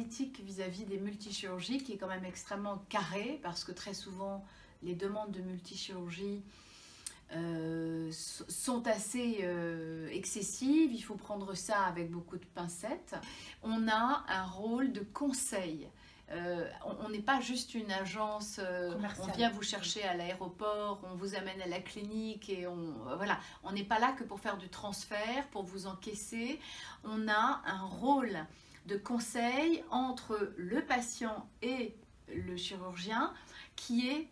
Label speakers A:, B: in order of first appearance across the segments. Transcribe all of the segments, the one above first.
A: éthique vis-à-vis des multichirurgies qui est quand même extrêmement carrée, parce que très souvent les demandes de multichirurgie sont assez excessives. Il faut prendre ça avec beaucoup de pincettes. On a un rôle de conseil. On n'est pas juste une agence, on vient vous chercher à l'aéroport, on vous amène à la clinique et voilà. On n'est pas là que pour faire du transfert, pour vous encaisser. On a un rôle de conseil entre le patient et le chirurgien qui est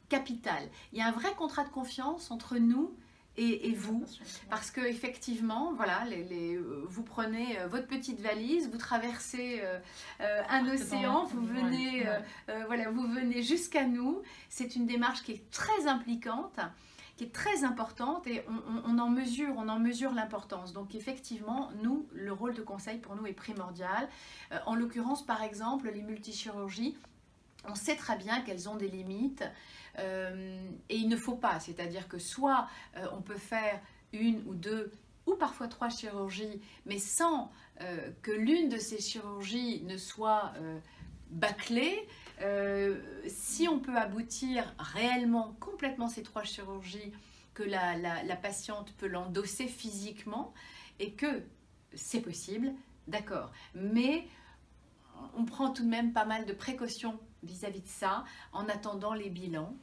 A: capital. Il y a un vrai contrat de confiance entre nous et vous, parce que effectivement, voilà, vous prenez votre petite valise, vous traversez un océan, vous venez, voilà, vous venez jusqu'à nous. C'est une démarche qui est très impliquante, qui est très importante, et on en mesure l'importance. Donc effectivement, nous, le rôle de conseil pour nous est primordial. En l'occurrence, par exemple, les multichirurgies, on sait très bien qu'elles ont des limites et il ne faut pas, c'est-à-dire que soit on peut faire une ou deux ou parfois trois chirurgies, mais sans que l'une de ces chirurgies ne soit bâclée. Si on peut aboutir réellement complètement ces trois chirurgies, que la patiente peut l'endosser physiquement et que c'est possible, d'accord, mais on prend tout de même pas mal de précautions vis-à-vis de ça, en attendant les bilans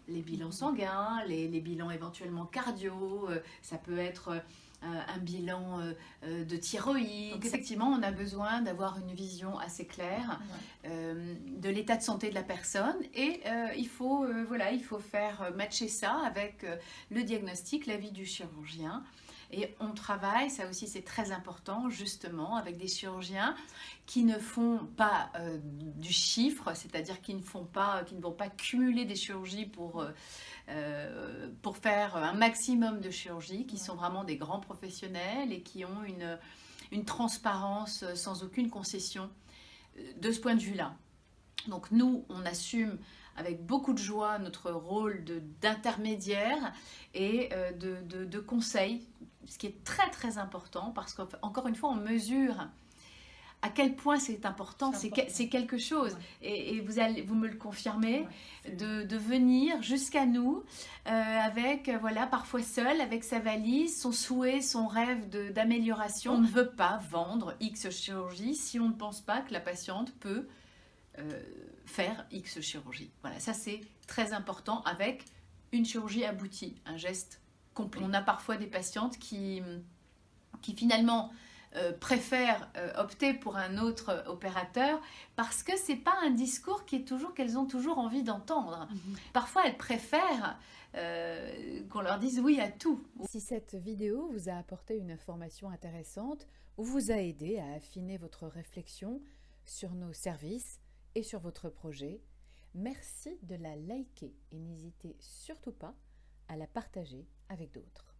A: sanguins, les bilans éventuellement cardio, ça peut être un bilan de thyroïde. Donc effectivement, on a besoin d'avoir une vision assez claire de l'état de santé de la personne, et il faut faire matcher ça avec le diagnostic, l'avis du chirurgien. Et on travaille, ça aussi c'est très important, justement, avec des chirurgiens qui ne font pas du chiffre, c'est-à-dire qui ne vont pas cumuler des chirurgies pour faire un maximum de chirurgies, qui sont vraiment des grands professionnels et qui ont une transparence sans aucune concession de ce point de vue-là. Donc nous, on assume avec beaucoup de joie notre rôle d'intermédiaire et de conseil, ce qui est très très important, parce qu'encore une fois, on mesure à quel point c'est important, c'est quelque chose. Et vous me le confirmez, de venir jusqu'à nous avec, voilà, parfois seul, avec sa valise, son souhait, son rêve d'amélioration. On ne veut pas vendre X chirurgie si on ne pense pas que la patiente peut faire X chirurgie. Voilà, ça c'est très important, avec une chirurgie aboutie, un geste complet. On a parfois des patientes qui finalement préfèrent opter pour un autre opérateur parce que c'est pas un discours qu'elles ont toujours envie d'entendre. Parfois elles préfèrent qu'on leur dise oui à tout.
B: Si cette vidéo vous a apporté une information intéressante ou vous a aidé à affiner votre réflexion sur nos services et sur votre projet, merci de la liker et n'hésitez surtout pas à la partager avec d'autres.